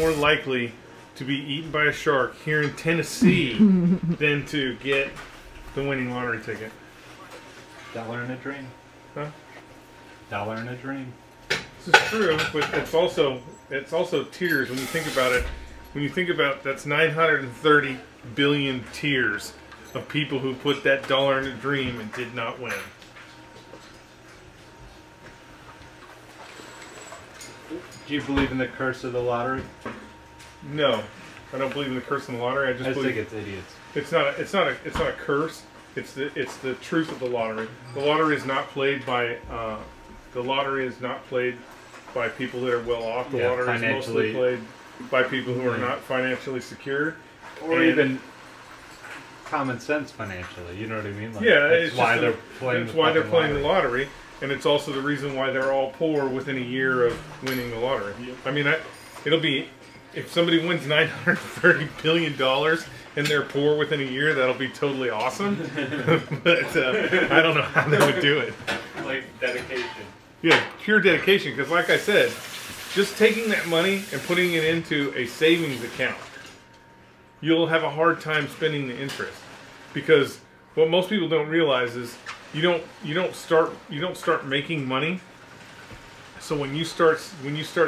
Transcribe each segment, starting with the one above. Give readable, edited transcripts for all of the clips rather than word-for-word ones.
more likely to be eaten by a shark here in Tennessee than to get the winning lottery ticket. Dollar in a dream. Huh? Dollar in a dream. This is true, but it's also tears when you think about it. When you think about that's 930 billion tears of people who put that dollar in a dream and did not win. Do you believe in the curse of the lottery? No, I don't believe in the curse of the lottery. I just believe think it's idiots. It's not a curse. It's the truth of the lottery. The lottery is not played by people that are well off. The lottery is mostly played by people who are not financially secured, or even common sense financially. You know what I mean? Like, yeah, that's why they're playing. That's why they're playing the lottery, and it's also the reason why they're all poor within a year of winning the lottery. Yep. I mean, it'll be if somebody wins $930 billion and they're poor within a year, that'll be totally awesome. But I don't know how they would do it. Like dedication. Yeah, pure dedication. Because like I said, just taking that money and putting it into a savings account, you'll have a hard time spending the interest. Because what most people don't realize is you don't start making money. So when you start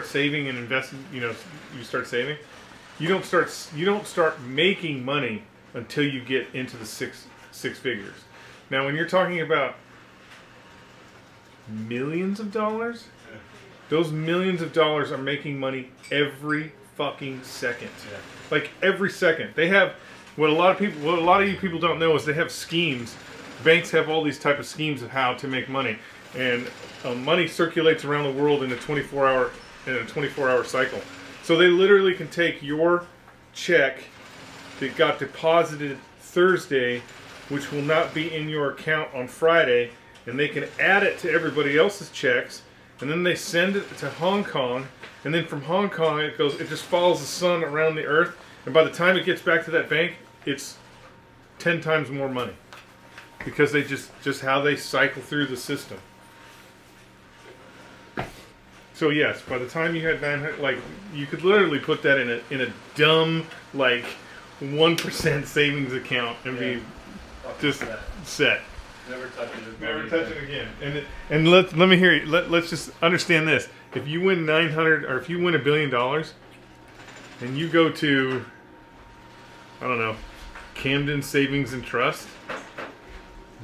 saving and investing, you start saving. You don't start making money until you get into the six figures. Now, when you're talking about millions of dollars, those millions of dollars are making money every fucking second. Yeah. Like every second. They have what a lot of you people don't know is they have schemes. Banks have all these type of schemes of how to make money, and money circulates around the world in a 24-hour cycle. So they literally can take your check that got deposited Thursday, which will not be in your account on Friday, and they can add it to everybody else's checks, and then they send it to Hong Kong, and then from Hong Kong it just follows the sun around the earth, and by the time it gets back to that bank, it's 10 times more money. Because they just how they cycle through the system. So yes, by the time you had 900, like you could literally put that in a dumb like 1% savings account and be just set. Never touch it. Never touch it again. And let me hear you. Let's just understand this. If you win 900, or if you win $1 billion, and you go to, I don't know, Camden Savings and Trust,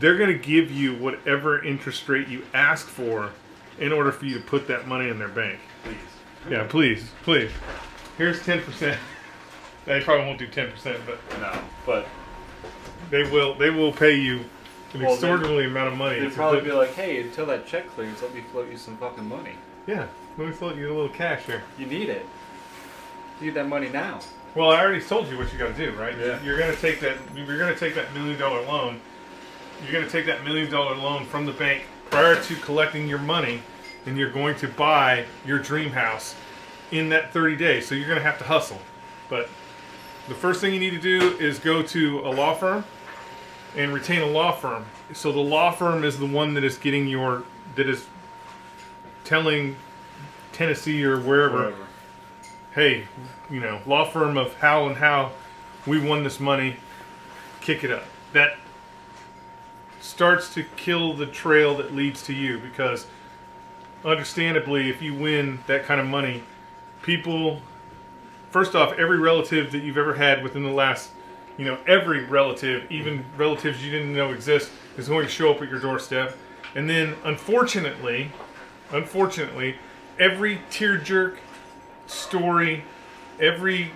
they're going to give you whatever interest rate you ask for in order for you to put that money in their bank. Please. Yeah, please. Here's 10%. They probably won't do 10%, but no, but they will pay you an extraordinary amount of money. They'd probably be like, hey, until that check clears, let me float you some fucking money. Yeah, let me float you a little cash here. You need it. You need that money now. Well, I already told you what you got to do, right? Yeah. You're going to take that $1 million loan. You're going to take that $1 million loan from the bank prior to collecting your money, and you're going to buy your dream house in that 30 days. So you're going to have to hustle. But the first thing you need to do is go to a law firm and retain a law firm. So the law firm is the one that is telling Tennessee or wherever, hey, law firm of how we won this money, kick it up. That starts to kill the trail that leads to you, because understandably, if you win that kind of money, people, first off, every relative that you've ever had within the last, every relative, even relatives you didn't know exist, is going to show up at your doorstep. And then, unfortunately, every tear-jerk story, every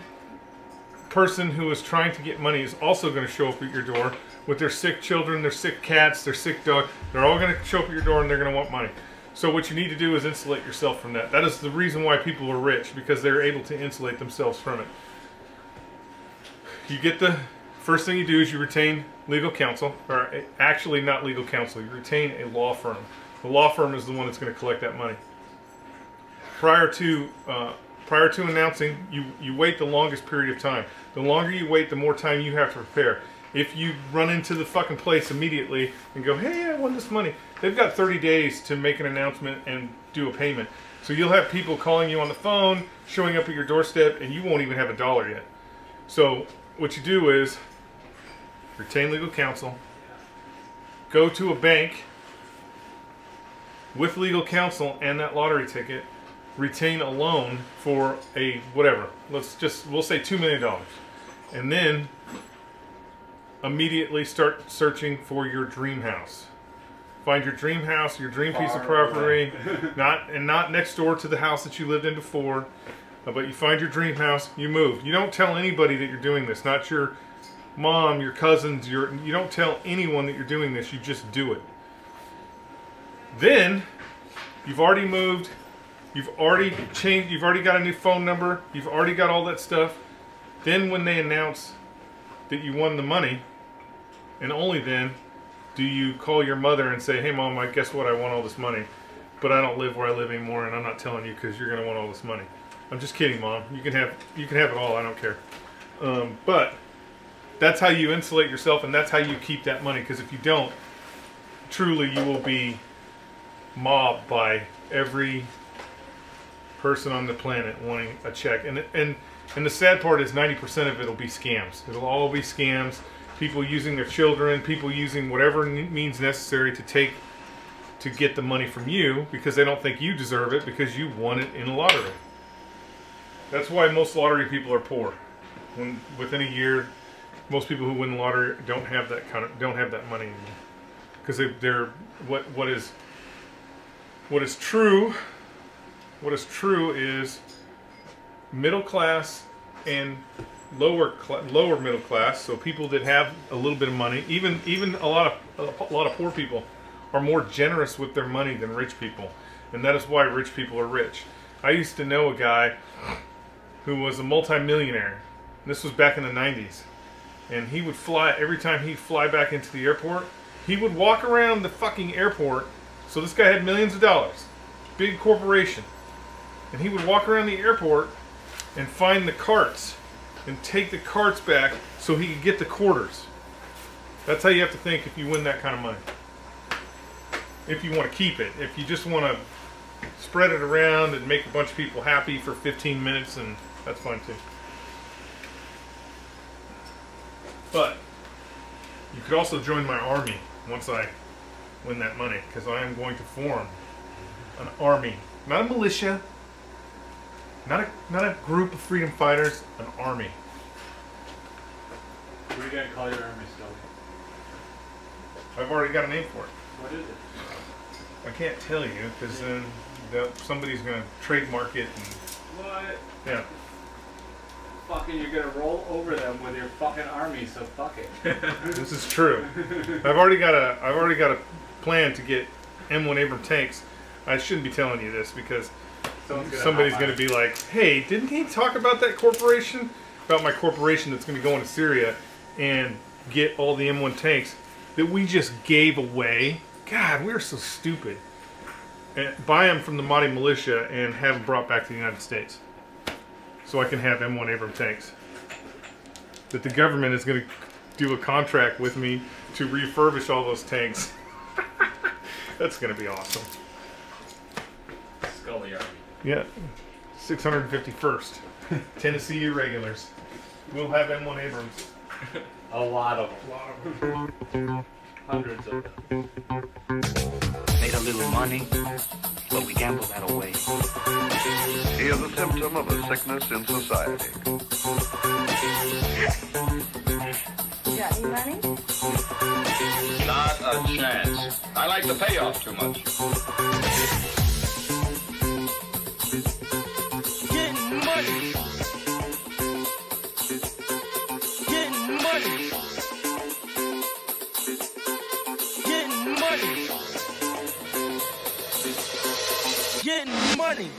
person who is trying to get money is also going to show up at your door with their sick children, their sick cats, their sick dog. They're all going to show up at your door and they're going to want money. So what you need to do is insulate yourself from that. That is the reason why people are rich, because they're able to insulate themselves from it. You get first thing you do is you retain legal counsel, or actually not legal counsel, you retain a law firm. The law firm is the one that's going to collect that money. Prior to announcing, you wait the longest period of time. The longer you wait, the more time you have to prepare. If you run into the fucking place immediately and go, hey, I won this money, they've got 30 days to make an announcement and do a payment. So you'll have people calling you on the phone, showing up at your doorstep, and you won't even have $1 yet. So what you do is retain legal counsel, go to a bank with legal counsel and that lottery ticket, retain a loan for a whatever. We'll say $2 million. And then immediately start searching for your dream house. Find your dream house, your dream piece of property, not next door to the house that you lived in before, but you find your dream house, you move. You don't tell anybody that you're doing this, not your mom, your cousins, you don't tell anyone that you're doing this, you just do it. Then, you've already moved, you've already changed, you've already got a new phone number, you've already got all that stuff. Then when they announce that you won the money, and only then do you call your mother and say, hey mom, I guess what, I won all this money, but I don't live where I live anymore and I'm not telling you because you're going to want all this money. I'm just kidding, mom. You can have it all, I don't care. But that's how you insulate yourself, and that's how you keep that money, because if you don't, truly you will be mobbed by every person on the planet wanting a check. And the sad part is 90% of it will be scams. It'll all be scams. People using their children, people using whatever means necessary to get the money from you because they don't think you deserve it because you won it in a lottery. That's why most lottery people are poor. Within a year, most people who win the lottery don't have that money anymore, because they're what is true is middle class and lower middle class. So people that have a little bit of money, even a lot of poor people are more generous with their money than rich people, and that is why rich people are rich. I used to know a guy who was a multi-millionaire. This was back in the 90s. And he would fly, every time he'd fly back into the airport, he would walk around the fucking airport. So this guy had millions of dollars. Big corporation. And he would walk around the airport and find the carts and take the carts back so he could get the quarters. That's how you have to think if you win that kind of money. If you want to keep it. If you just want to spread it around and make a bunch of people happy for 15 minutes, and that's fine too. But you could also join my army once I win that money, because I am going to form an army, not a militia, not a group of freedom fighters, an army. What are you gonna call your army, Skully? I've already got a name for it. What is it? I can't tell you because then somebody's gonna trademark it. And, what? Yeah. Fucking, you're gonna roll over them with your fucking army, so fuck it. This is true. I've already got a plan to get M1 Abram tanks. I shouldn't be telling you this because somebody's going to be like, hey, didn't he talk about that corporation? About my corporation that's going to go into Syria and get all the M1 tanks that we just gave away? God, we're so stupid. And buy them from the Mahdi militia and have them brought back to the United States. So I can have M1 Abram tanks. That the government is going to do a contract with me to refurbish all those tanks. That's going to be awesome. Skully Army. Yeah. 651st. Tennessee Irregulars. We'll have M1 Abrams. A lot of them. A lot of them. Hundreds of them. Made a little money, but we gambled that away. He is a symptom of a sickness in society. You got any money? Not a chance. I like the payoff too much. Getting money. Getting money. Getting money. Getting money.